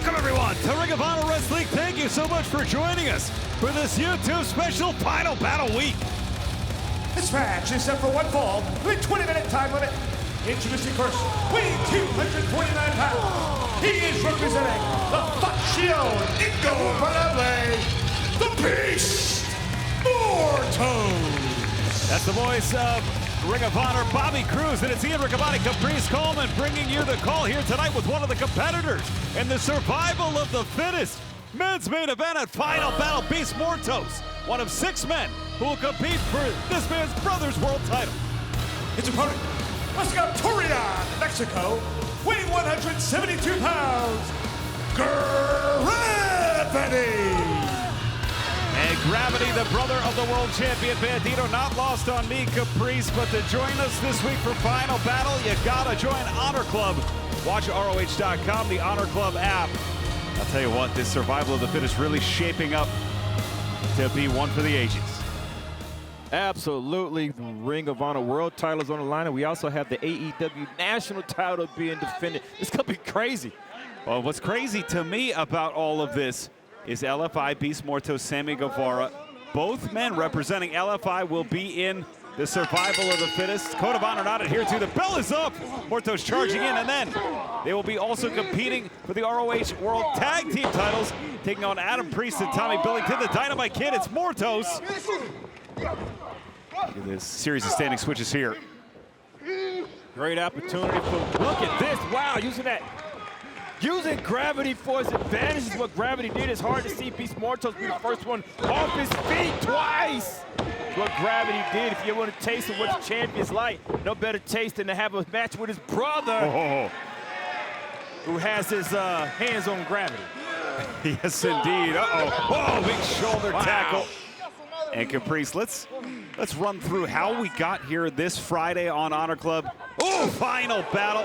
Welcome everyone to Ring of Honor Wrestling. Thank you so much for joining us for this YouTube special Final Battle Week. This match is set for one fall with a 20-minute time limit. Introducing first, weighing 249 pounds. He is representing the Facción Incomparable, the Beast, Mortos. That's the voice of Ring of Honor, Bobby Cruz, and it's Ian Riccaboni, Caprice Coleman, bringing you the call here tonight with one of the competitors in the survival of the fittest men's main event at Final Battle, Beast Mortos, one of 6 men who will compete for this man's brother's world title. His opponent, wrestling out of Torreon, Mexico, weighing 172 pounds, Gravity. And Gravity, the brother of the world champion Bandito, not lost on me, Caprice, but to join us this week for Final Battle, you gotta join Honor Club. Watch ROH.com, the Honor Club app. I'll tell you what, this survival of the fittest really shaping up to be one for the ages. Absolutely. The Ring of Honor World title is on the line, and we also have the AEW National title being defended. It's gonna be crazy. Well, what's crazy to me about all of this is LFI, Beast Mortos, Sammy Guevara. Both men representing LFI will be in the survival of the fittest. Code of Honor not adhered to. The bell is up. Mortos charging in, and then they will be also competing for the ROH World Tag Team titles, taking on Adam Priest and Tommy Billington. The Dynamite Kid, it's Mortos. Look at this series of standing switches here. Great opportunity for, look at this, wow, using Gravity for his advantage is what Gravity did. It's hard to see Beast Mortos be the first one off his feet twice. What Gravity did, if you want to taste of what the champion's like, no better taste than to have a match with his brother who has his hands on Gravity. Yes, indeed. Whoa, big shoulder tackle. And Caprice, let's run through how we got here this Friday on Honor Club. Oh, Final Battle.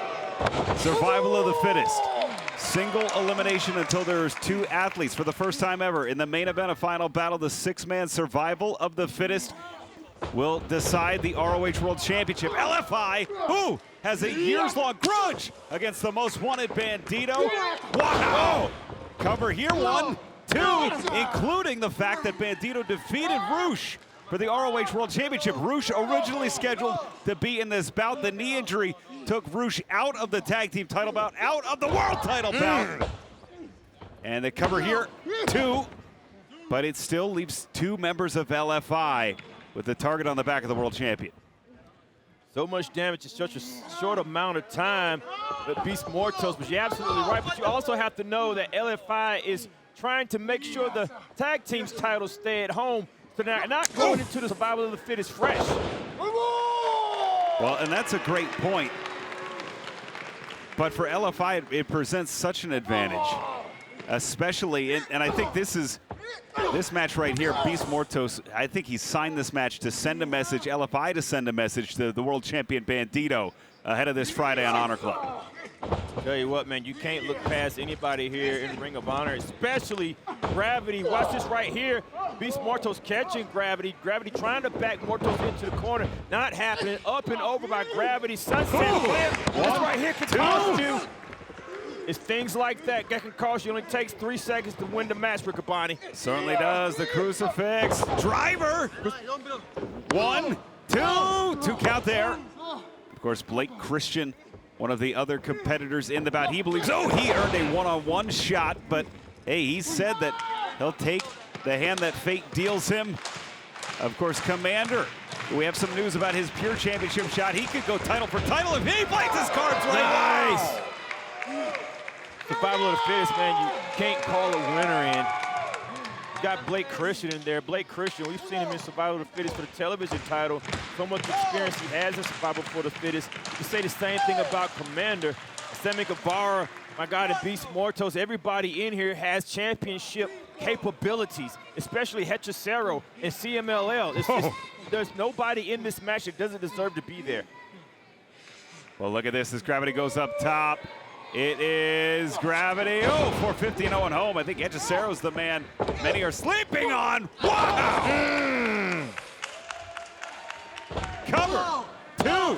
Survival of the fittest. Single elimination until there's 2 athletes for the first time ever in the main event of Final Battle. The 6-man survival of the fittest will decide the ROH World Championship. LFI, who has a years-long grudge against the most wanted Bandito. Wow! Cover here, 1, 2, including the fact that Bandito defeated ROH for the ROH World Championship. ROH originally scheduled to be in this bout. The knee injury took ROH out of the tag team title bout, out of the world title bout. And the cover here, 2, but it still leaves 2 members of LFI with the target on the back of the world champion. So much damage in such a short amount of time with Beast Mortos, but you're absolutely right. But you also have to know that LFI is trying to make sure the tag team's titles stay at home, so they're not going into the survival of the fittest fresh. Well, and that's a great point. But for LFI, it presents such an advantage, especially, and I think this match right here, Beast Mortos, I think he signed this match to send a message, LFI to send a message to the world champion Bandito ahead of this Friday on Honor Club. Tell you what, man, you can't look past anybody here in the Ring of Honor, especially Gravity. Watch this right here. Beast Mortos catching Gravity. Gravity trying to back Mortos into the corner. Not happening. Up and over by Gravity. Sunset flip. This right here can cost you. It's things like that can cost you. It only takes 3 seconds to win the match, Riccaboni. Certainly does. The crucifix. Driver. 1, 2. 2 count there. Of course, Blake Christian, one of the other competitors in the bout. He believes, he earned a one-on-one shot, but hey, he said that he'll take the hand that fate deals him. Of course, Commander, we have some news about his Pure Championship shot. He could go title for title if he plays his cards right. Nice. Survival of the fittest, man. You can't call a winner in. You got Blake Christian in there. Blake Christian, we've seen him in Survival of the Fittest for the television title. So much experience he has in Survival for the Fittest. You say the same thing about Commander. Sammy Guevara, my God, and Beast Mortos. Everybody in here has championship capabilities, especially Hechicero and CMLL. It's just, there's nobody in this match that doesn't deserve to be there. Well, look at this as Gravity goes up top. It is Gravity. 450 and 0 home. I think Hechicero's the man many are sleeping on. Wow! Cover. 2.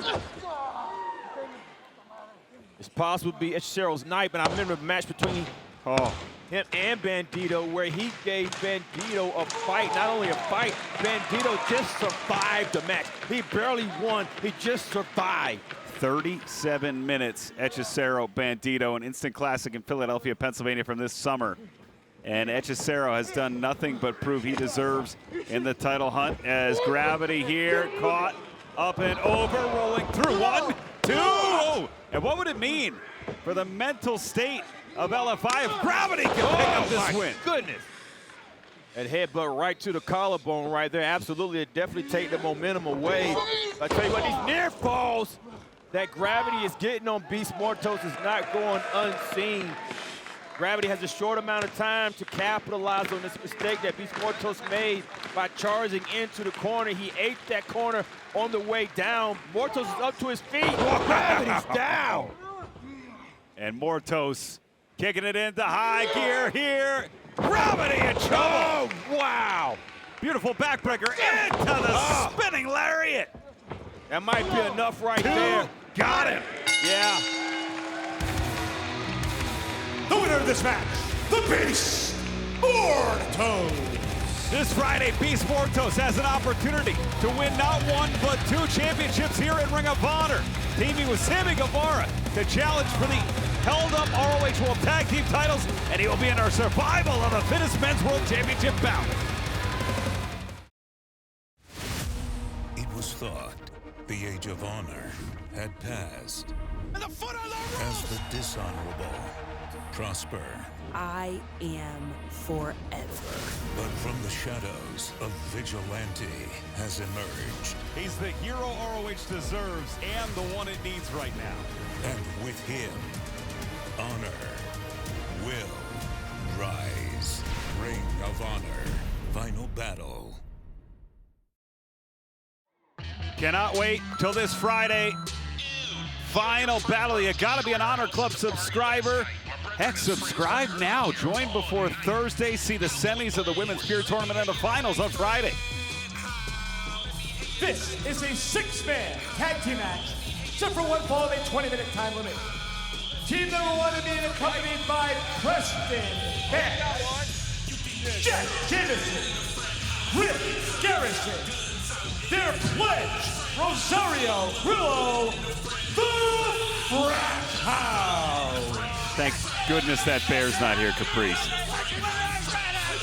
It's possible to be Hechicero's night, but I remember the match between Oh. Him and Bandito, where he gave Bandito a fight. Not only a fight, Bandito just survived the match. He barely won, he just survived. 37 minutes, Hechicero, Bandito, an instant classic in Philadelphia, Pennsylvania from this summer. And Hechicero has done nothing but prove he deserves in the title hunt as Gravity here, caught up and over, rolling through. 1, 2, and what would it mean for the mental state of LFI if Gravity can pick up this win? Goodness. That headbutt right to the collarbone right there, absolutely, it definitely take the momentum away. I tell you what, these near falls that Gravity is getting on Beast Mortos is not going unseen. Gravity has a short amount of time to capitalize on this mistake that Beast Mortos made by charging into the corner. He ate that corner on the way down. Mortos is up to his feet. Gravity's down. And Mortos kicking it into high gear here. Gravity in trouble. Oh, wow. Beautiful backbreaker into the spinning lariat. That might be enough right there. Got him. Yeah. The winner of this match, the Beast Mortos. This Friday, Beast Mortos has an opportunity to win not one, but 2 championships here in Ring of Honor. Teaming with Sammy Guevara to challenge for the held-up ROH World Tag Team titles, and he will be in our survival of the Fittest Men's World Championship bout. It was thought the age of honor had passed. And the foot on the rope! As the dishonorable prosper. I am forever. But from the shadows, a vigilante has emerged. He's the hero ROH deserves and the one it needs right now. And with him, honor will rise. Ring of Honor, final battle. Cannot wait till this Friday. Final battle. You gotta be an Honor Club subscriber. Heck, subscribe now. Join before Thursday. See the semis of the Women's Pure Tournament and the finals on Friday. This is a 6-man tag team match, set for one fall of a 20-minute time limit. Team number 1 is being accompanied by Preston Hess, Jack Jameson, Rick Garrison, their pledge, Rosario Grillo, the Frat House. Thank goodness that Bear's not here, Caprice.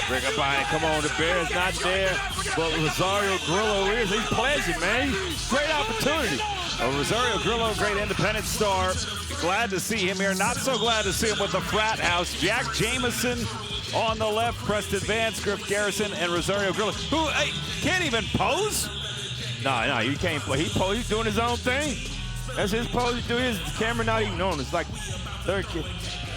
Bring it by, come on, the Bear's not there, but Rosario Grillo is. He's pledging, man. Great opportunity. Rosario Grillo, great independent star. Glad to see him here. Not so glad to see him with the Frat House. Jack Jameson on the left, Preston Vance, Griff Garrison, and Rosario Grillo, who can't even pose. No, you can't play. He's doing his own thing. That's his pose. He's doing his camera not even on. It's like third kid.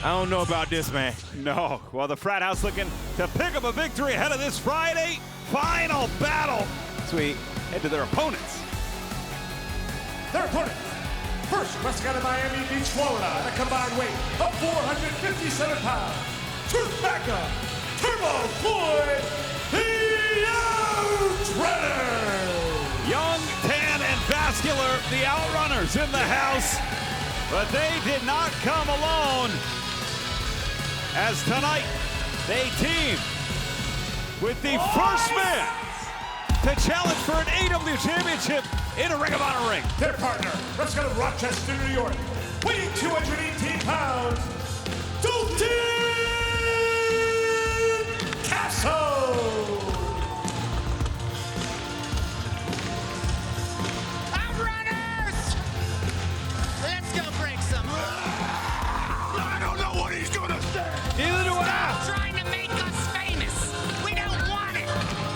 I don't know about this, man. No. Well, the Frat House looking to pick up a victory ahead of this Friday final battle. Sweet. Head to their opponents. Their opponent, first wrestling out of Miami Beach, Florida, at a combined weight of 457 pounds, Truth Backup, Turbo Floyd, the Outrunner. Young, tan, and vascular, the Outrunners in the house, but they did not come alone, as tonight they team with the first man to challenge for an AW Championship in a Ring of Honor ring. Their partner, wrestling out of Rochester, New York, weighing 218 pounds, Dalton Castle. Outrunners! Let's go break some. I don't know what he's gonna say. Neither do I. Trying to make us famous. We don't want it.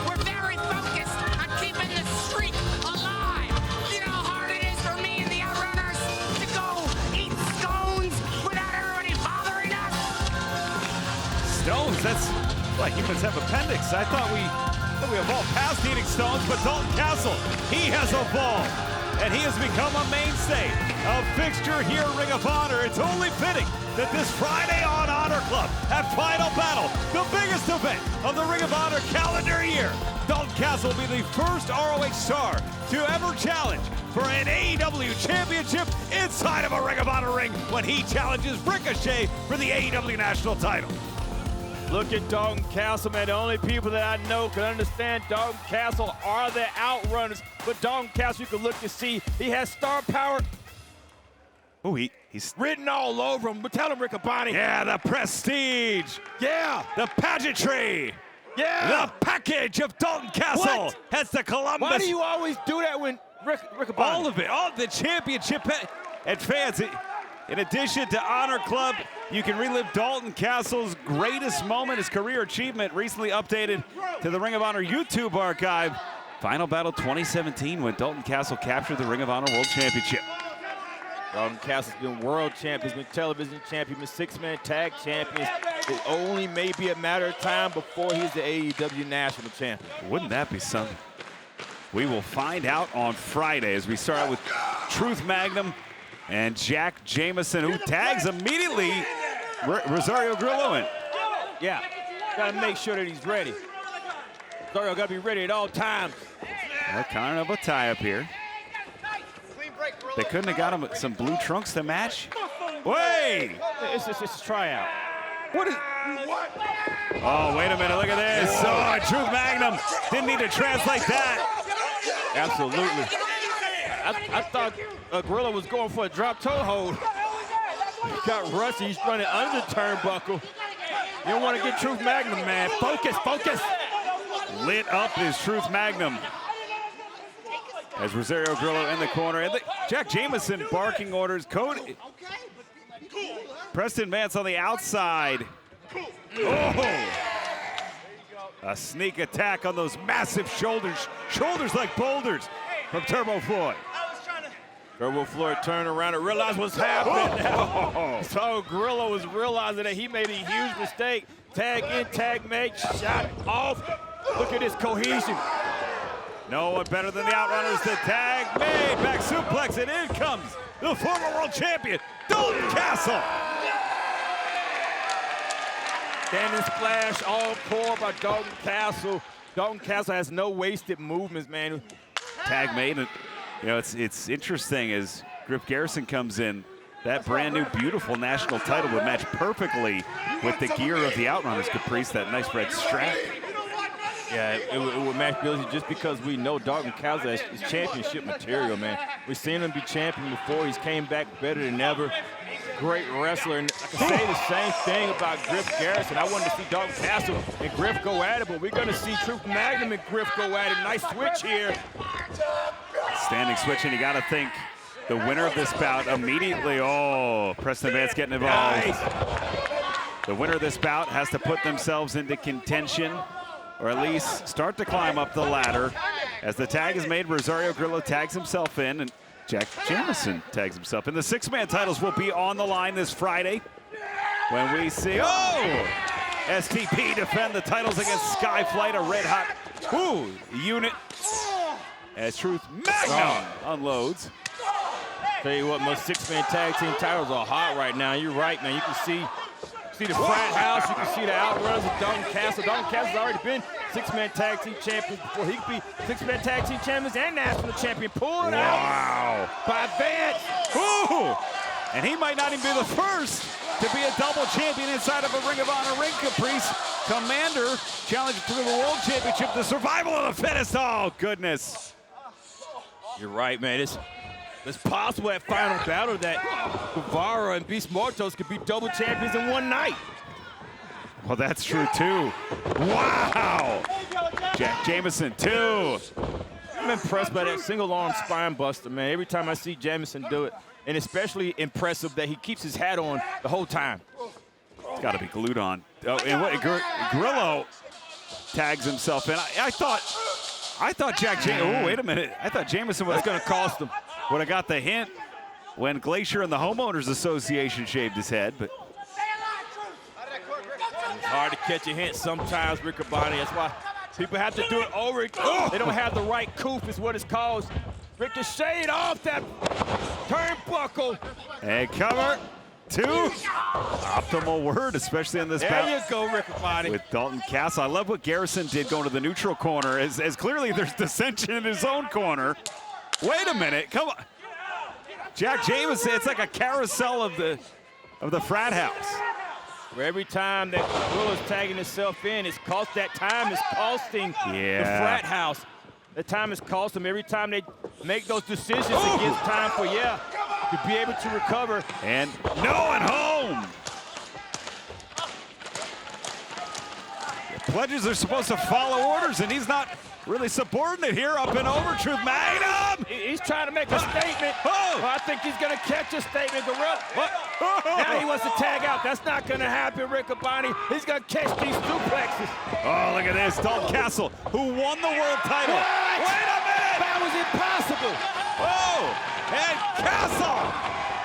We're very focused on keeping this streak alive. You know how hard it is for me and the Outrunners to go eat scones without everybody bothering us? Stones, that's like humans have appendix. I thought we evolved past eating stones, but Dalton Castle, he has evolved. And he has become a mainstay, a fixture here at Ring of Honor. It's only fitting that this Friday on Honor Club at Final Battle, the biggest event of the Ring of Honor calendar year. Dalton Castle will be the first ROH star to ever challenge for an AEW championship inside of a Ring of Honor ring when he challenges Ricochet for the AEW national title. Look at Dalton Castle, man. The only people that I know can understand Dalton Castle are the Outrunners. But Dalton Castle, you can look to see, he has star power. Oh, he's written all over him. But tell him, Riccaboni. Yeah, the prestige. Yeah. The pageantry. Yeah. The package of Dalton Castle What? heads to Columbus. Why do you always do that when Riccaboni? All of it, all of the championship. And fans, in addition to Honor Club, you can relive Dalton Castle's greatest moment, his career achievement, recently updated to the Ring of Honor YouTube archive. Final Battle 2017 when Dalton Castle captured the Ring of Honor World Championship. Dalton Castle's been world champion, been television champion, been six-man tag champion. It only may be a matter of time before he's the AEW national champion. Wouldn't that be something? We will find out on Friday as we start out with Truth Magnum and Jack Jameson, who tags immediately Rosario Grillo in. Yeah, gotta make sure that he's ready. Rosario gotta be ready at all times. Well, kind of a tie-up here. They couldn't have got him some blue trunks to match. Wait! It's just a tryout. What is? Oh, wait a minute, look at this. Oh, Truth Magnum didn't need to translate that. Absolutely. I thought Grillo was going for a drop toe hold. He got rusty, he's running under the turnbuckle. You don't want to get Truth Magnum, man. Focus, focus. Lit up is Truth Magnum. As Rosario Grillo in the corner, and Jack Jameson barking orders. Cody. Preston Vance on the outside. Oh! A sneak attack on those massive shoulders. Shoulders like boulders from Turbo Floyd. Turbo Floyd turned around and realized what's happening. Oh. So Grillo was realizing that he made a huge mistake. Tag in, tag make, shot off. Look at this cohesion. No one better than the Outrunners. The tag made, back suplex, and in comes the former world champion, Dalton Castle. Standing splash, all core by Dalton Castle. Dalton Castle has no wasted movements, man. Tag made, and you know, it's interesting as Griff Garrison comes in. That brand new, beautiful national title would match perfectly with the gear of the Outrunners, Caprice, that nice red strap. Yeah, it would match Billy just because we know Dalton Castle is championship material, man. We've seen him be champion before. He's came back better than ever. Great wrestler. And I can say the same thing about Griff Garrison. I wanted to see Dalton Castle and Griff go at it, but we're going to see Truth Magnum and Griff go at it. Nice switch here. Standing switch, and you got to think the winner of this bout immediately. Oh, Preston Vance getting involved. Nice. The winner of this bout has to put themselves into contention, or at least start to climb up the ladder. As the tag is made, Rosario Grillo tags himself in, and Jack Jameson tags himself in. The six-man titles will be on the line this Friday when we see, STP defend the titles against Skyflight, a red-hot unit, as Truth Magnum unloads. Tell you what, most six-man tag team titles are hot right now. You're right, man. You can see the frat house, you can see the Outrunners of Dalton Castle. Dalton Castle's already been six-man tag team champion before. He could be six-man tag team champions and national champion. Pull it out by Vance. Ooh. And he might not even be the first to be a double champion inside of a Ring of Honor ring. Caprice Commander challenged for the World Championship, the survival of the fittest. Oh, goodness. You're right, man. It's possible at Final Battle that Guevara and Beast Mortos could be double champions in one night. Well, that's true, too. Wow. Jack Jameson, too. I'm impressed by that single-arm spine buster, man. Every time I see Jameson do it, and especially impressive that he keeps his hat on the whole time. It's got to be glued on. Oh, and what, Grillo tags himself in. I thought Jack Jameson, oh, wait a minute. I thought Jameson was going to cost him. Would have got the hint when Glacier and the Homeowners Association shaved his head, but. It's hard to catch a hint sometimes, Riccaboni. That's why people have to do it over. They don't have the right coup is what it's called. Ricocheted off that turnbuckle. And cover. 2. Optimal word, especially in this battle. There you go, Riccaboni. With Dalton Castle. I love what Garrison did going to the neutral corner, as clearly there's dissension in his own corner. Wait a minute, come on. Jack Jameson, it's like a carousel of the frat house. Where every time that Will is tagging himself in, that time is costing the frat house. The time is costing them. Every time they make those decisions, it gives time for, to be able to recover. And home. The pledges are supposed to follow orders, and he's not really subordinate here. Up and over, Truth Magnum. He's trying to make a statement. I think he's going to catch a statement. Now he wants to tag out. That's not going to happen, Riccaboni. He's going to catch these suplexes. Oh, look at this. Dalton Castle, who won the world title. What? Wait a minute. That was impossible. And Castle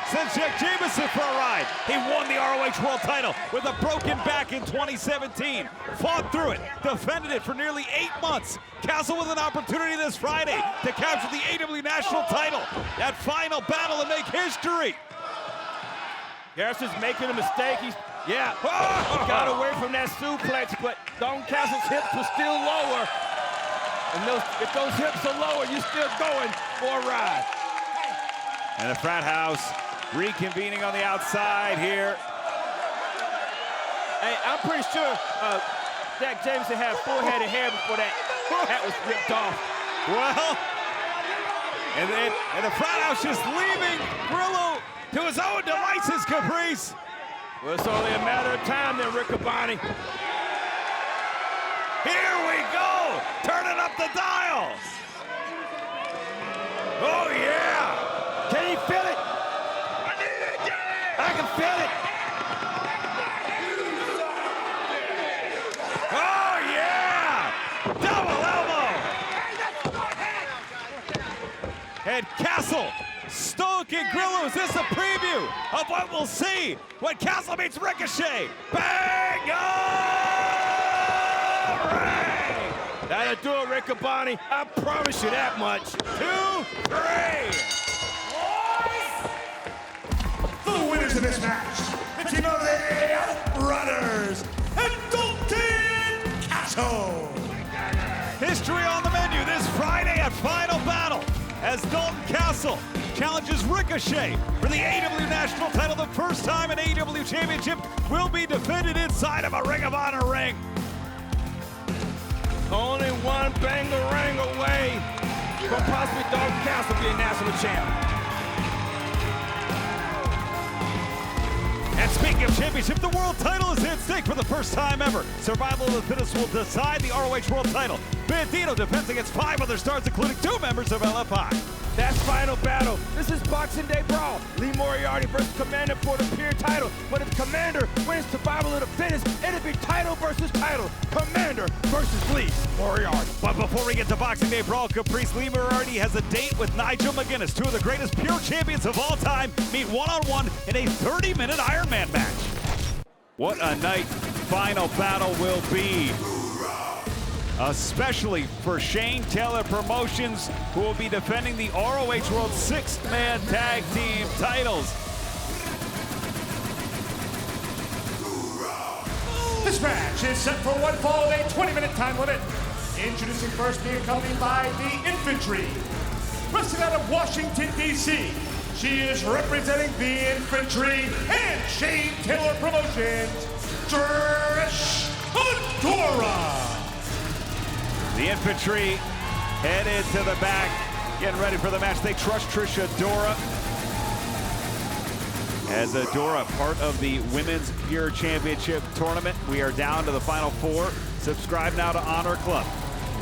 sends Jack Jameson for a ride. He won the ROH World title with a broken back in 2017. Fought through it, defended it for nearly 8 months. Castle with an opportunity this Friday to capture the AW National title. That final battle and make history. Garrison's making a mistake. He got away from that suplex, but Dalton Castle's hips were still lower. And if those hips are lower, you're still going for a ride. And the frat house reconvening on the outside here. Hey, I'm pretty sure Jack Jameson had full head of hair before that was ripped off. Well, and the frat house just leaving Grillo to his own devices, Caprice. Well, it's only a matter of time then, Riccaboni. Here we go, turning up the dial. Oh, yeah. Can you feel it? I can feel it. Oh, yeah. Double elbow. And Castle, Stoke and Grillo. Is this a preview of what we'll see when Castle meets Ricochet? Bang! Oh, That'll do it, Riccaboni. I promise you that much. 2, 3. The winners of this match, the team of the Outrunners and Dalton Castle. History on the menu this Friday at Final Battle as Dalton Castle challenges Ricochet for the AW National title. The first time an AW Championship will be defended inside of a Ring of Honor ring. Only one bang-a-rang away from possibly Dalton Castle being national champ. And speaking of championship, the world title is at stake for the first time ever. Survival of the fittest will decide the ROH World title. Bandito defends against 5 other stars, including 2 members of LFI. That's Final Battle. This is Boxing Day Brawl. Lee Moriarty versus Commander for the Pure title. But if Commander wins Survival of the Fittest, it'll be title versus title. Commander versus Lee Moriarty. But before we get to Boxing Day Brawl, Caprice, Lee Moriarty has a date with Nigel McGuinness. 2 of the greatest Pure champions of all time meet one-on-one in a 30-minute Iron Man match. What a night Final Battle will be. Especially for Shane Taylor Promotions, who will be defending the ROH World 6-man tag team titles. This match is set for one fall of a 20-minute time limit. Introducing first, being accompanied by the Infantry. Wrestling out of Washington, D.C., she is representing the Infantry and Shane Taylor Promotions, Trish Adora. The Infantry headed to the back, getting ready for the match. They trust Trish Adora. As Adora, part of the Women's Pure Championship tournament. We are down to the final 4. Subscribe now to Honor Club.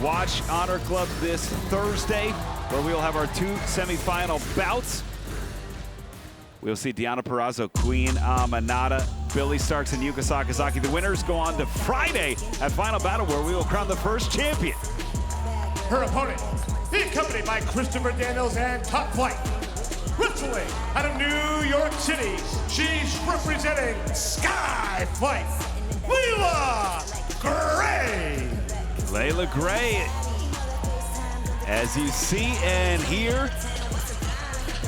Watch Honor Club this Thursday, where we will have our 2 semifinal bouts. We'll see Deonna Purrazzo, Queen Aminata, Billy Starks, and Yuka Sakazaki. The winners go on to Friday at Final Battle, where we will crown the first champion. Her opponent, accompanied by Christopher Daniels and Top Flight. Wrestling out of New York City, she's representing Sky Flight, Leila Gray. Leila Gray, as you see and hear,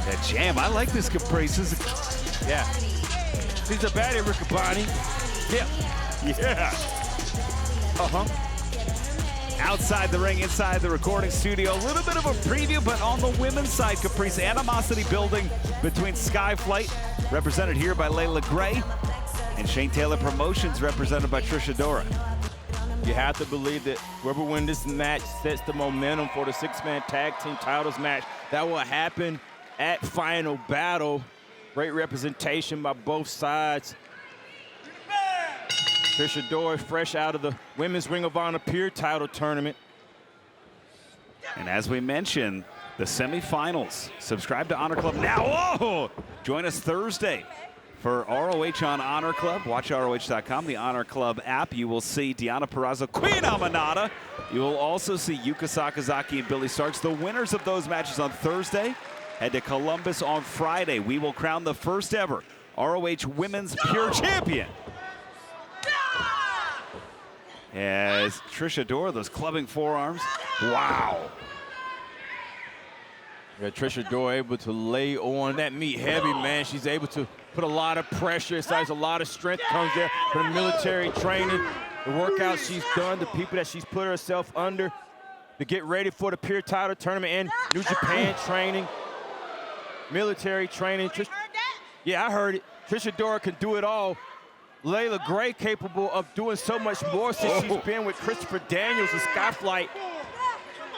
that jam. I like this Caprice. Yeah. She's a baddie, Riccaboni. Yeah. Outside the ring, inside the recording studio. A little bit of a preview, but on the women's side, Caprice, animosity building between Skyflight, represented here by Leila Gray, and Shane Taylor Promotions, represented by Trish Adora. You have to believe that whoever wins this match sets the momentum for the six-man tag team titles match. That will happen at Final Battle. Great representation by both sides. Trish Adora fresh out of the Women's Ring of Honor Pure title tournament. And as we mentioned, the semifinals. Subscribe to Honor Club now. Whoa! Join us Thursday for ROH on Honor Club. Watch ROH.com, the Honor Club app. You will see Deonna Purrazzo, Queen Amanada. You will also see Yuka Sakazaki and Billy Starks. The winners of those matches on Thursday head to Columbus on Friday. We will crown the first ever ROH Women's Pure Champion. As Trish Adora, those clubbing forearms. Wow. Yeah, Trish Adora able to lay on that meat heavy, man. She's able to put a lot of pressure. There's a lot of strength comes there from military training, the workouts she's done, the people that she's put herself under to get ready for the Pure title tournament and New Japan training, military training. Yeah, I heard it. Trish Adora can do it all. Leila Gray capable of doing so much more since she's been with Christopher Daniels and Skyflight,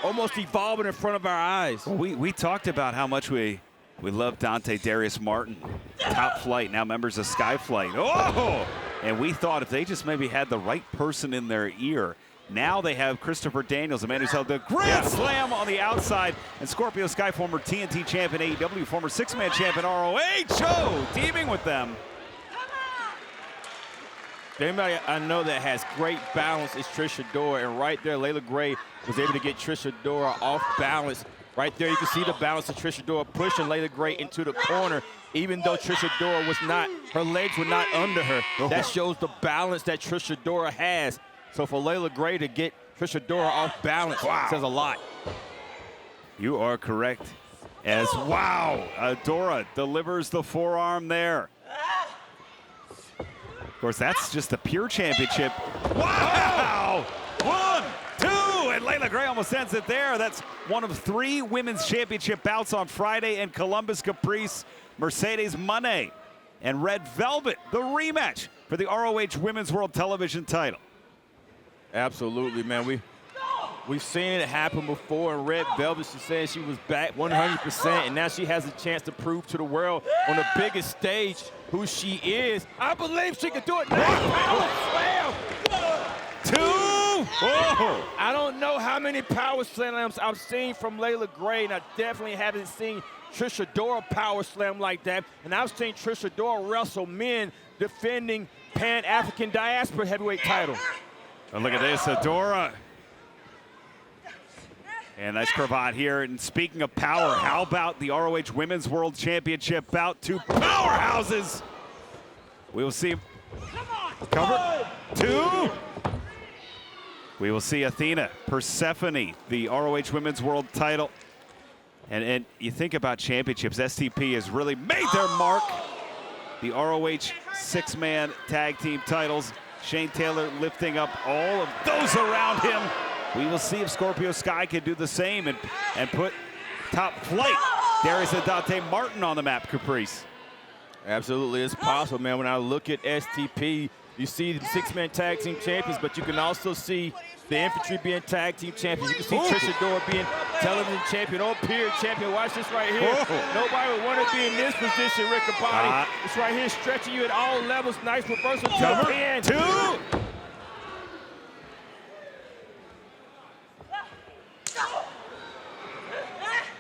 almost evolving in front of our eyes. We talked about how much we love Dante Darius Martin, Top Flight, now members of Skyflight. Oh! And we thought if they just maybe had the right person in their ear. Now they have Christopher Daniels, a man who's held the Grand Slam on the outside, and Scorpio Sky, former TNT champion AEW, former six-man champion ROH, teaming with them. Anybody I know that has great balance is Trish Adora, and right there, Leila Gray was able to get Trish Adora off balance. Right there, you can see the balance of Trish Adora pushing Leila Gray into the corner, even though Trish Adora was not, her legs were not under her. That shows the balance that Trish Adora has. So for Leila Gray to get Trish Adora off balance says a lot. You are correct. Adora delivers the forearm there. Of course, that's just the Pure Championship. Wow! 1, 2, and Leila Gray almost ends it there. That's one of 3 women's championship bouts on Friday in Columbus. Caprice, Mercedes Moné, and Red Velvet, the rematch for the ROH Women's World Television title. Absolutely, man. We've seen it happen before, and Red Velvet, she said she was back 100%, and now she has a chance to prove to the world on the biggest stage who she is. I believe she can do it now. Power slam. 2. Oh. I don't know how many power slams I've seen from Leila Gray, and I definitely haven't seen Trish Adora power slam like that. And I've seen Trish Adora wrestle men defending Pan-African Diaspora heavyweight title. And look at this, Adora. And nice cravat here. And speaking of power, how about the ROH Women's World Championship bout? 2 powerhouses. We will see. Cover. 2. We will see Athena, Persephone, the ROH Women's World title. And you think about championships, STP has really made their mark. The ROH 6-man tag team titles. Shane Taylor lifting up all of those around him. We will see if Scorpio Sky can do the same and put Top Flight, Darius and Dante Martin on the map, Caprice. Absolutely, it's possible, man. When I look at STP, you see the 6-man tag team champions, but you can also see the infantry being tag team champions. You can see Trish Adora being television champion, or Pure champion. Watch this right here. Nobody would want to be in this position, Riccaboni. It's right here, stretching you at all levels. Nice reversal to the pin. 2.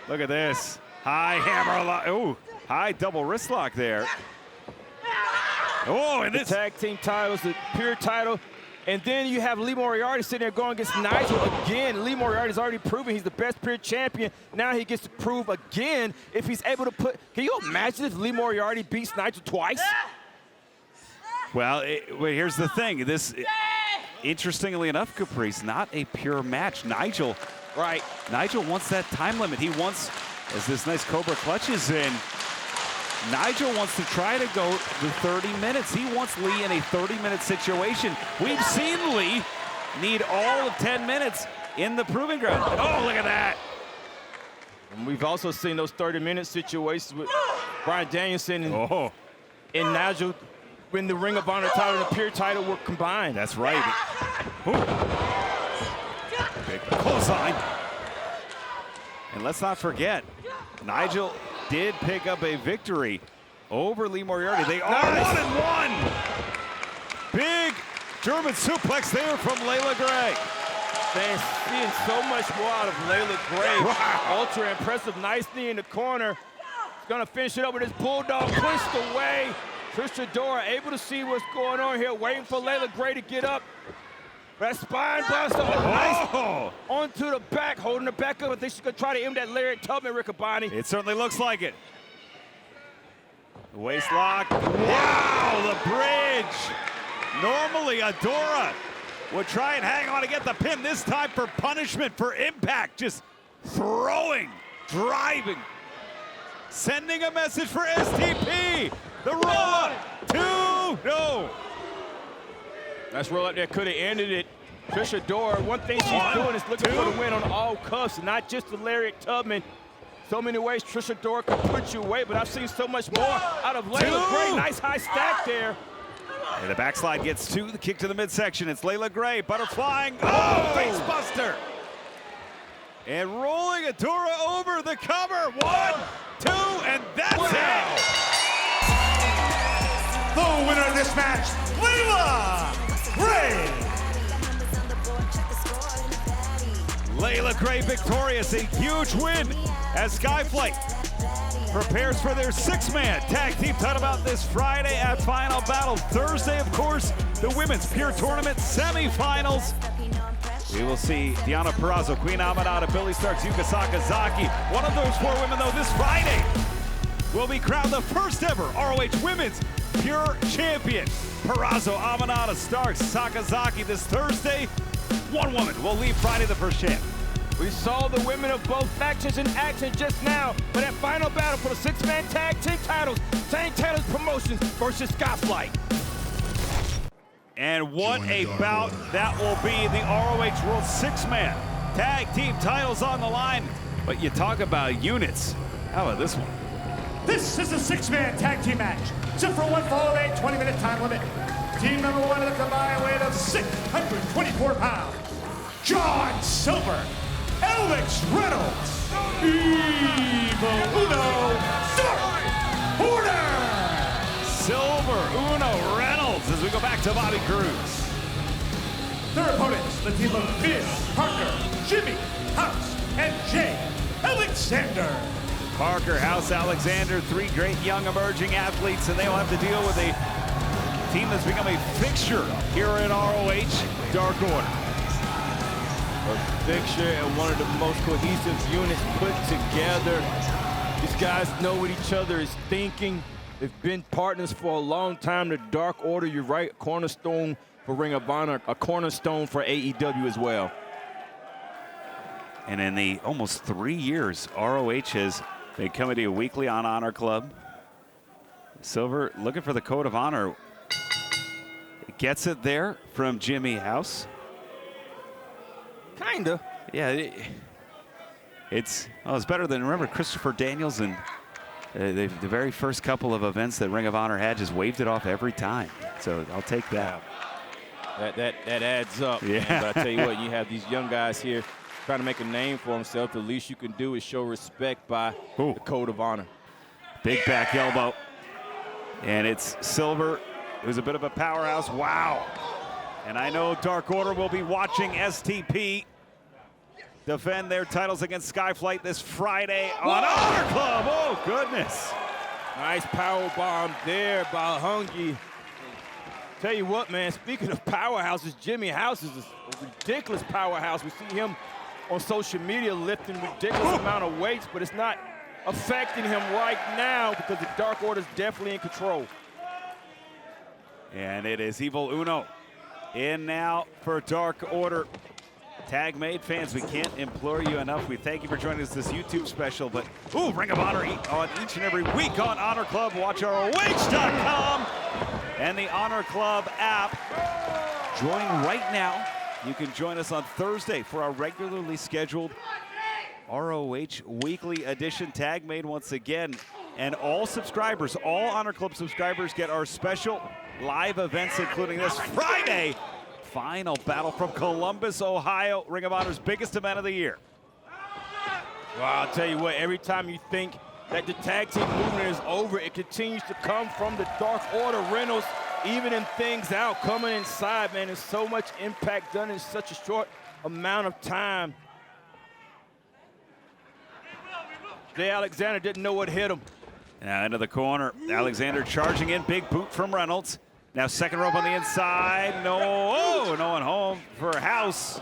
Look at this. High hammer lock. Oh, high double wrist lock there. Oh, and this tag team titles, the Pure title. And then you have Lee Moriarty sitting there going against Nigel again. Lee Moriarty's already proven he's the best Pure champion. Now he gets to prove again if he's able to put. Can you imagine if Lee Moriarty beats Nigel twice? Well, here's the thing. This, interestingly enough, Caprice, not a pure match. Nigel wants that time limit. He wants, as this nice Cobra clutch is in, Nigel wants to try to go the 30 minutes. He wants Lee in a 30-minute situation. We've seen Lee need all of 10 minutes in the proving ground. Oh, look at that. And we've also seen those 30-minute situations with Bryan Danielson and Nigel when the Ring of Honor title and the Pure title were combined. That's right. Ooh. Big clothesline. And let's not forget, Nigel did pick up a victory over Lee Moriarty. They are 1-1. Big German suplex there from Leila Gray. Man, seeing so much more out of Leila Gray. Wow. Ultra impressive. Nice knee in the corner. He's going to finish it up with his bulldog pushed away. Trish Adora able to see what's going on here, waiting for Leila Gray to get up. That spine buster, nice onto the back, holding the back up. I think she's going to try to aim that lariat Tubman, Riccaboni. It certainly looks like it. The waist lock. Wow, the bridge. Normally, Adora would try and hang on to get the pin. This time for punishment, for impact. Just throwing, driving, sending a message for STP. The roll up, 2, no. Nice roll up there, could have ended it. Trish Adora, one thing she's doing is looking for the win on all cuffs, not just the lariat Tubman. So many ways Trish Adora can put you away, but I've seen so much more out of Leila Gray. Nice high stack there. And the backslide gets 2, the kick to the midsection. It's Leila Gray, butterflying. Oh, face buster. And rolling Adora over the cover. 1, 2, and that's it. The winner of this match, Leila Gray. Leila Gray victorious, a huge win as Skyflight prepares for their 6-man tag team title bout this Friday at Final Battle. Thursday, of course, the Women's Pure Tournament semifinals. We will see Deonna Purrazzo, Queen Aminata, Billy Starks, Yuka Sakazaki. One of those 4 women, though, this Friday will be crowned the first ever ROH Women's Pure Champion. Purrazzo, Aminata, Starks, Sakazaki this Thursday. One woman will leave Friday the first champ. We saw the women of both factions in action just now, but that final battle for the 6-man tag team titles, St. Taylor's Promotions versus Skyflight. And what a bout that will be. The ROH World 6-man tag team titles on the line. But you talk about units. How about this one? This is a 6-man tag team match. Set for one fall of a 20-minute time limit. Team number 1 of the combined weight of 624 pounds. John Silver, Alex Reynolds, Evil Uno, Porter. Silver, Uno, Reynolds as we go back to Bobby Cruz. Their opponents, the team of Fizz, Parker, Jimmy, House, and Jay Alexander. Parker, House, Alexander, 3 great young emerging athletes, and they will have to deal with a team that's become a fixture here in ROH, Dark Order. A fixture and one of the most cohesive units put together. These guys know what each other is thinking. They've been partners for a long time. The Dark Order, you're right, cornerstone for Ring of Honor, a cornerstone for AEW as well. And in the almost 3 years, ROH has been coming to you weekly on Honor Club. Silver looking for the code of honor. Gets it there from Jimmy House. Kinda. Yeah, it's better than, remember, Christopher Daniels and the very first couple of events that Ring of Honor had, just waved it off every time. So I'll take that. That adds up. Yeah. Man. But I tell you what, you have these young guys here trying to make a name for themselves. The least you can do is show respect by the code of honor. Big back elbow. And it's Silver, who's a bit of a powerhouse. Wow. And I know Dark Order will be watching STP defend their titles against Skyflight this Friday on Honor Club. Oh, goodness. Nice power bomb there by Hungy. Tell you what, man, speaking of powerhouses, Jimmy House is a ridiculous powerhouse. We see him on social media lifting ridiculous amount of weights, but it's not affecting him right now because the Dark Order is definitely in control. And it is Evil Uno in now for Dark Order. Tag Made fans, we can't implore you enough. We thank you for joining us this YouTube special. But, ooh, Ring of Honor on each and every week on Honor Club. Watch ROH.com and the Honor Club app. Join right now. You can join us on Thursday for our regularly scheduled ROH Weekly Edition. Tag Made once again. And all subscribers, all Honor Club subscribers get our special live events, including this Friday final battle from Columbus, Ohio, Ring of Honor's biggest event of the year. Well, I'll tell you what, every time you think that the tag team movement is over, it continues to come from the Dark Order. Reynolds evening things out, coming inside, man. There's so much impact done in such a short amount of time. Jay Alexander didn't know what hit him. Now into the corner, Alexander charging in, big boot from Reynolds. Now second rope on the inside, no one home for House.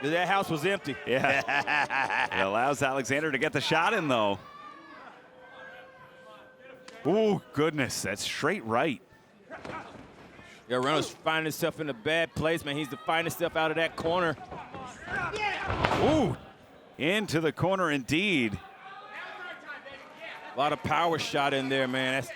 That house was empty. Yeah, it allows Alexander to get the shot in though. Ooh, goodness, that's straight right. Yeah, Reynolds finding himself in a bad place, man. He's finding himself out of that corner. Ooh, into the corner indeed. A lot of power shot in there, man. That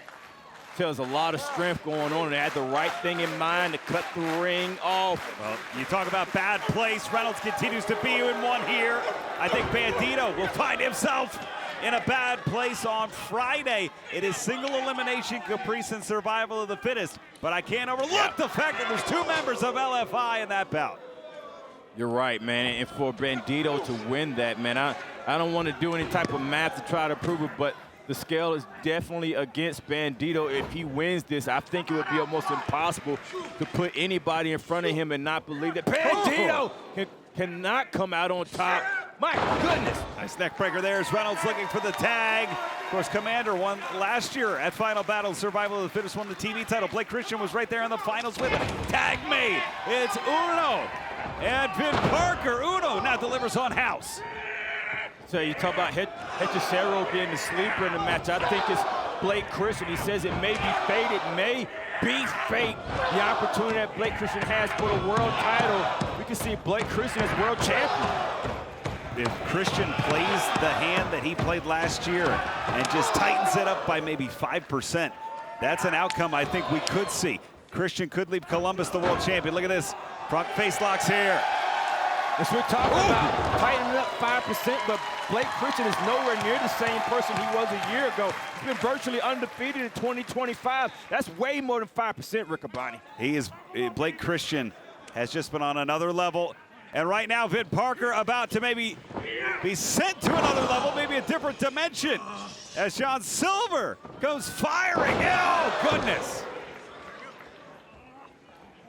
tells a lot of strength going on. They had the right thing in mind to cut the ring off. Well, you talk about bad place. Reynolds continues to be in one here. I think Bandito will find himself in a bad place on Friday. It is single elimination, caprice, and survival of the fittest. But I can't overlook the fact that there's two members of LFI in that bout. You're right, man. And for Bandito to win that, man, I don't want to do any type of math to try to prove it, but the scale is definitely against Bandito. If he wins this, I think it would be almost impossible to put anybody in front of him and not believe that Bandito cannot come out on top. My goodness. Nice neck breaker there as Reynolds looking for the tag. Of course, Commander won last year at Final Battle. Survival of the Fittest won the TV title. Blake Christian was right there in the finals with it. Tag made. It's Uno and Vin Parker. Uno now delivers on House. So you talk about Hechicero being the sleeper in the match. I think it's Blake Christian. He says it may be fate. It may be fate. The opportunity that Blake Christian has for the world title. We can see Blake Christian as world champion. If Christian plays the hand that he played last year and just tightens it up by maybe 5%, that's an outcome I think we could see. Christian could leave Columbus the world champion. Look at this. Front face locks here. As we're talking about tightening up 5%, but Blake Christian is nowhere near the same person he was a year ago. He's been virtually undefeated in 2025. That's way more than 5%, Riccaboni. Blake Christian has just been on another level. And right now, Vin Parker about to maybe be sent to another level, maybe a different dimension, as John Silver goes firing. Oh, goodness.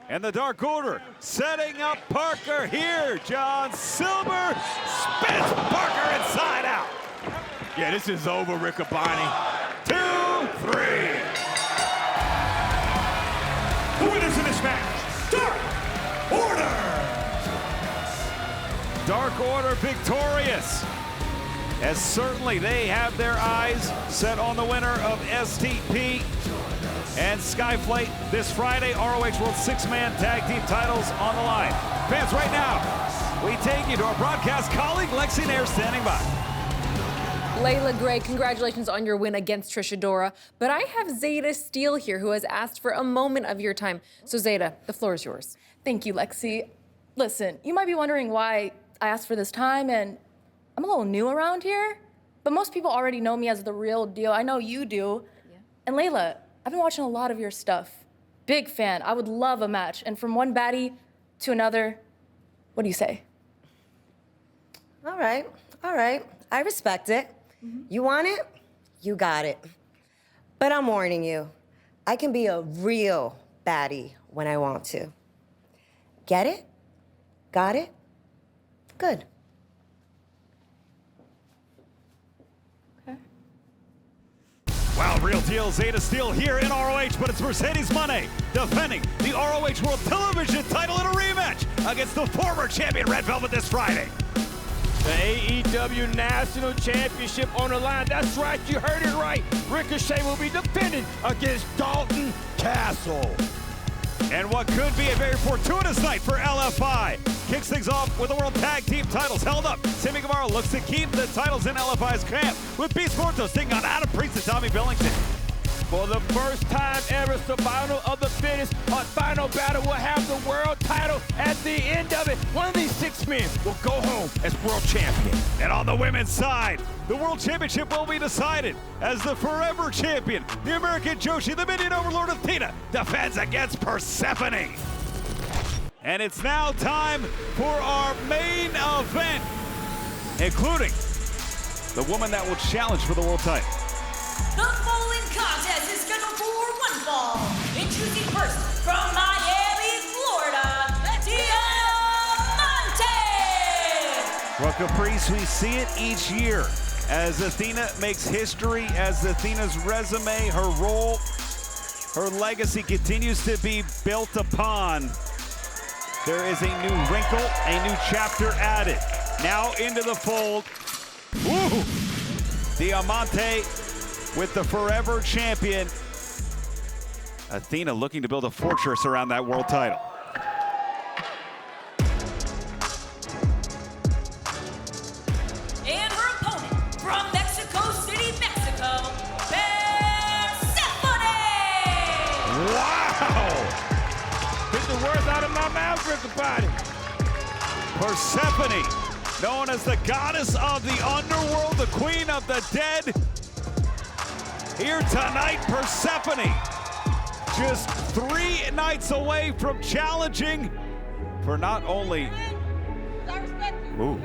And the Dark Order setting up Parker here. John Silver spins Parker inside out. Yeah, this is over, Riccaboni. 2, 3. The winners of this match, Dark Order. Dark Order victorious. As certainly they have their eyes set on the winner of STP and Skyflight this Friday. ROH World 6-man tag team titles on the line. Fans, right now, we take you to our broadcast colleague, Lexi Nair, standing by. Leila Gray, congratulations on your win against Trish Adora. But I have Zeta Steele here, who has asked for a moment of your time. So Zeta, the floor is yours. Thank you, Lexi. Listen, you might be wondering why I asked for this time, and I'm a little new around here, but most people already know me as the real deal. I know you do. Yeah. And Leila, I've been watching a lot of your stuff. Big fan. I would love a match. And from one baddie to another, what do you say? All right. I respect it. You want it? You got it. But I'm warning you, I can be a real baddie when I want to. Get it? Got it? Good. Wow, real deal. Zeta Steele here in ROH, but it's Mercedes Moné defending the ROH World Television title in a rematch against the former champion Red Velvet this Friday. The AEW National Championship on the line. That's right, you heard it right. Ricochet will be defending against Dalton Castle. And what could be a very fortuitous night for LFI. Kicks things off with the World Tag Team titles held up. Sammy Guevara looks to keep the titles in LFI's camp, with Beast Mortos taking on Adam Priest and Tommy Billington. For the first time ever, survival of the fittest. Our final battle will have the world title at the end of it. One of these 6 men will go home as world champion. And on the women's side, the World Championship will be decided as the forever champion, the American Joshi, the Minion Overlord Athena, defends against Persephone. And it's now time for our main event, including the woman that will challenge for the world title. The following contest is scheduled for one fall. Introducing first from Miami, Florida, Diamante. Well, Caprice, we see it each year as Athena makes history, as Athena's resume, her role, her legacy continues to be built upon. There is a new wrinkle, a new chapter added. Now into the fold. Woo! Diamante with the forever champion. Athena looking to build a fortress around that world title. And her opponent from Mexico City, Mexico, Persephone. Wow! Get the words out of my mouth, Rick Body. Persephone, known as the goddess of the underworld, the queen of the dead. Here tonight, Persephone, just 3 nights away from challenging for not only... Ooh.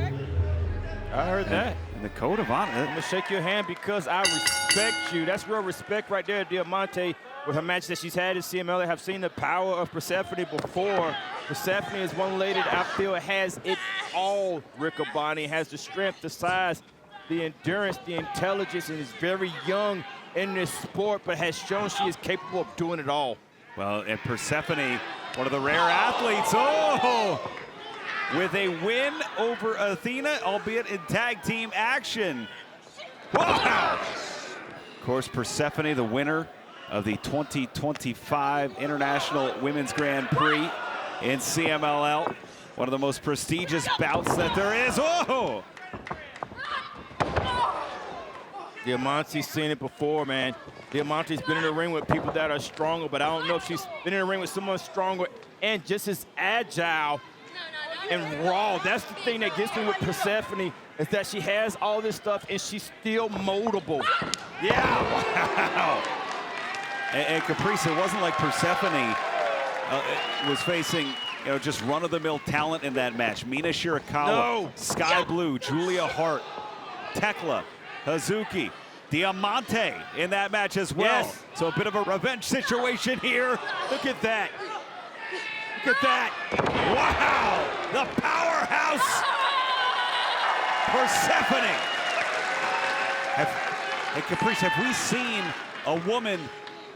I heard that. And the code of honor. I'm gonna shake your hand because I respect you. That's real respect right there, Diamante. With her match that she's had in CMLL, I have seen the power of Persephone before. Persephone is one lady that I feel has it all, Riccoboni. Has the strength, the size, the endurance, the intelligence, and is very young in this sport, but has shown she is capable of doing it all. Well, and Persephone, one of the rare athletes, oh, with a win over Athena, albeit in tag team action. Wow! Of course, Persephone, the winner of the 2025 International Women's Grand Prix in CMLL. One of the most prestigious bouts that there is. Oh! Diamante's seen it before, man. Diamante's been in the ring with people that are stronger, but I don't know if she's been in the ring with someone stronger and just as agile and raw. That's the thing that gets me with Persephone, is that she has all this stuff and she's still moldable. Yeah, wow. And Caprice, it wasn't like Persephone was facing, just run-of-the-mill talent in that match. Mina Shirakawa, No. Sky Blue, Julia Hart, Tekla, Hazuki, Diamante in that match as well. Yes. So a bit of a revenge situation here. Look at that. Look at that. Wow, the powerhouse, Persephone. Hey, Caprice, have we seen a woman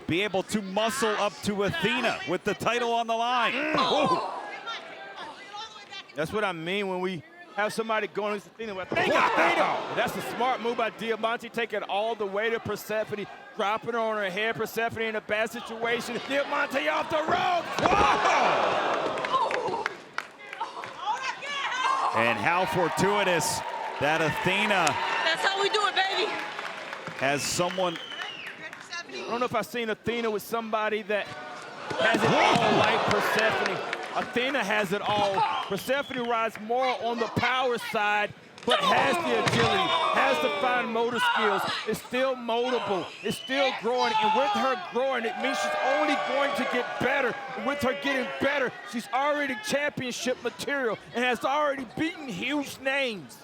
be able to muscle up to Athena with the title on the line? That's what I mean when we have somebody going against Athena. Athena! That's a smart move by Diamante, taking it all the way to Persephone, dropping her on her head. Persephone in a bad situation. Diamante off the rope. Whoa! And how fortuitous that Athena That's how we do it, baby. has someone. I don't know if I've seen Athena with somebody that has it all like Persephone. Athena has it all. Persephone rides more on the power side, but has the agility, has the fine motor skills, is still moldable, is still growing, and with her growing, it means she's only going to get better. And with her getting better, she's already championship material and has already beaten huge names.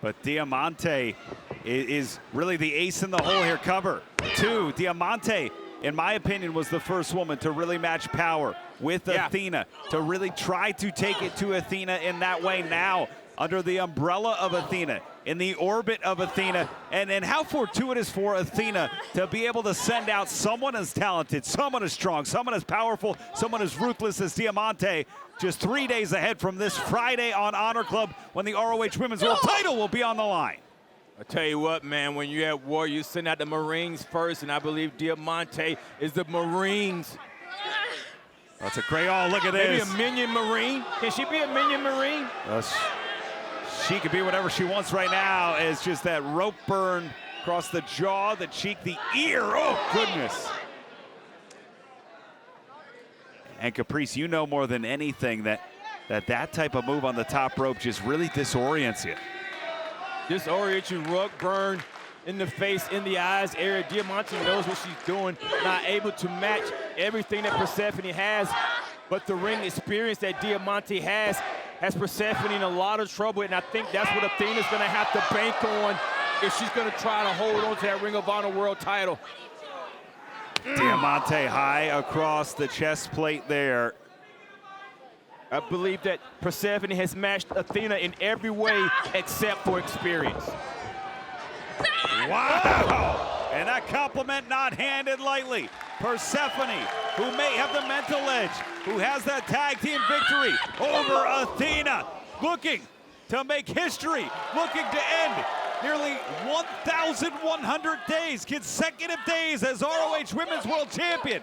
But Diamante is really the ace in the hole here. Cover 2. Diamante, in my opinion, was the first woman to really match power with Athena, to really try to take it to Athena in that way now, under the umbrella of Athena, in the orbit of Athena. And how fortuitous for Athena to be able to send out someone as talented, someone as strong, someone as powerful, someone as ruthless as Diamante, just 3 days ahead from this Friday on Honor Club, when the ROH Women's World title will be on the line. I tell you what, man, when you're at war, you send out the Marines first, and I believe Diamante is the Marines. That's a great, oh, look at Maybe this. a minion marine. Can she be a minion marine? She can be whatever she wants right now. It's just that rope burn across the jaw, the cheek, the ear. Oh, goodness. And Caprice, you know more than anything that type of move on the top rope just really disorients you. Disorients you, rug burn in the face, in the eyes area. Diamante knows what she's doing, not able to match everything that Persephone has, but the ring experience that Diamante has Persephone in a lot of trouble, and I think that's what Athena's gonna have to bank on if she's gonna try to hold on to that Ring of Honor World title. Diamante high across the chest plate there. I believe that Persephone has matched Athena in every way except for experience. Wow! And that compliment not handed lightly. Persephone, who may have the mental edge, who has that tag team victory over Athena, looking to make history, looking to end nearly 1,100 days, consecutive days as ROH Women's World Champion,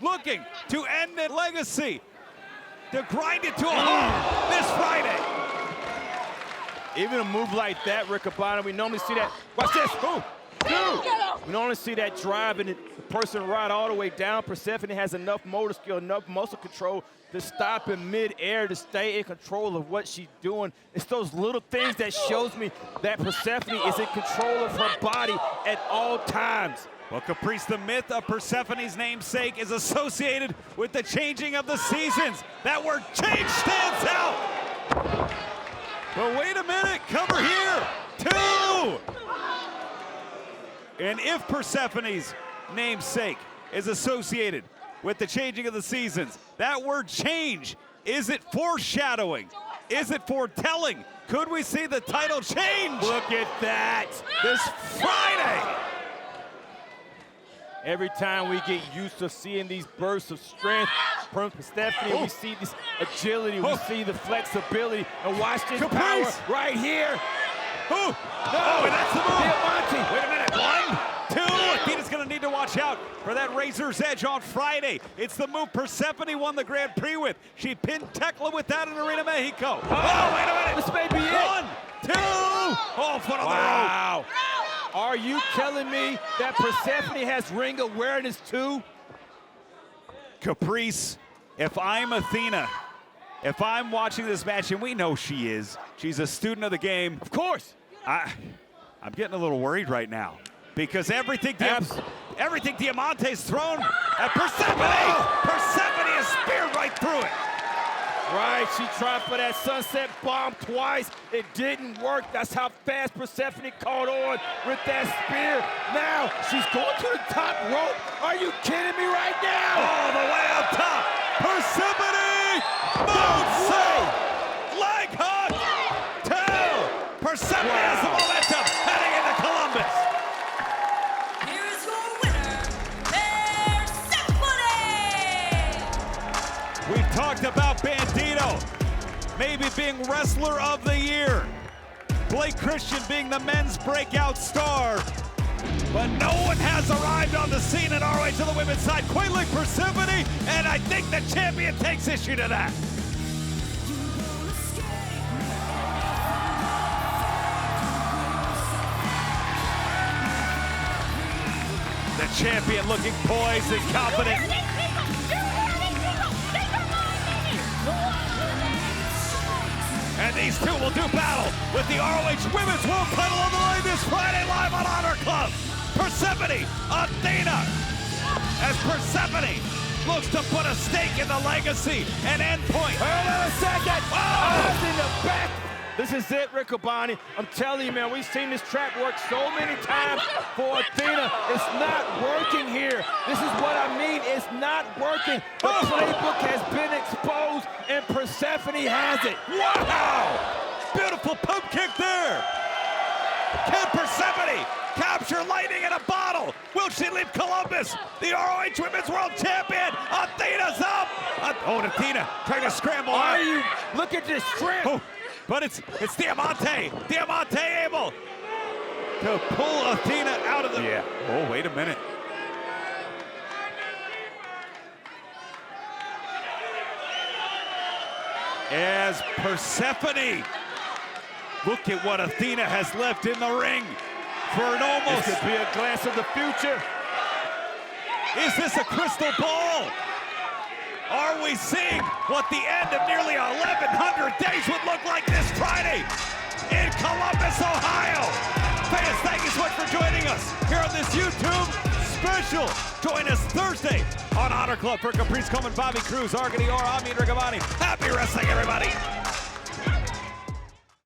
looking to end the legacy, to grind it to a halt this Friday. Even a move like that, Riccoboni, we normally see that. Watch this. Ooh. We normally see that drive and the person ride all the way down. Persephone has enough motor skill, enough muscle control to stop in mid-air, to stay in control of what she's doing. It's those little things that shows me that Persephone is in control of her body at all times. Well, Caprice, the myth of Persephone's namesake is associated with the changing of the seasons. That word change stands out. But wait a minute, cover here, 2. And if Persephone's namesake is associated with the changing of the seasons, that word change, is it foreshadowing? Is it foretelling? Could we see the title change? Look at that. This Friday. Every time we get used to seeing these bursts of strength from Persephone, we see this agility, we see the flexibility, and watch this power right here. No, and that's the move. Diamante. Wait a minute, 1, 2. Athena's gonna need to watch out for that razor's edge on Friday. It's the move Persephone won the Grand Prix with. She pinned Tekla with that in Arena Mexico. Oh, wait a minute. This may be it. 1, 2. Oh, foot on the rope. Are you telling me that Persephone has ring awareness too? Caprice, if I'm Athena, if I'm watching this match, and we know she is, she's a student of the game. Of course. I'm getting a little worried right now because everything Diamante's thrown at Persephone, Persephone is speared right through it. Right, she tried for that sunset bomb twice. It didn't work. That's how fast Persephone caught on with that spear. Now she's going to the top rope. Are you kidding me right now? All the way up top. Persephone, moonsault, leg hook, 2. Persephone has the momentum heading into Columbus. Here is your winner, Persephone! We've talked about Bandito maybe being Wrestler of the Year. Blake Christian being the men's breakout star. But no one has arrived on the scene at ROH on the women's side quite like Persephone, and I think the champion takes issue to that. The champion looking poised and confident. And these two will do battle with the ROH Women's World title on the line this Friday live on Honor Club. Persephone, Athena, as Persephone looks to put a stake in the legacy and endpoint. Hold on a second. Oh, in the back. This is it, Riccoboni. I'm telling you, man, we've seen this trap work so many times for Athena. It's not working here. This is what I mean. It's not working. The playbook has been exposed, and Persephone has it. Wow! Beautiful pump kick there. Can Persephone capture lightning in a bottle? Will she leave Columbus? The ROH Women's World Champion. Athena's up. Athena trying to scramble out. Look at this strength. But it's Diamante. Diamante able to pull Athena out of the... Yeah. Oh, wait a minute. as Persephone. Look at what Athena has left in the ring for an almost. This could be a glance of the future. Is this a crystal ball? Are we seeing what the end of nearly 1,100 days would look like this Friday in Columbus, Ohio? Fans, thank you so much for joining us here on this YouTube special. Join us Thursday on Honor Club for Caprice Coleman, Bobby Cruz, Argani Or, Amin Ragavani. Happy wrestling, everybody.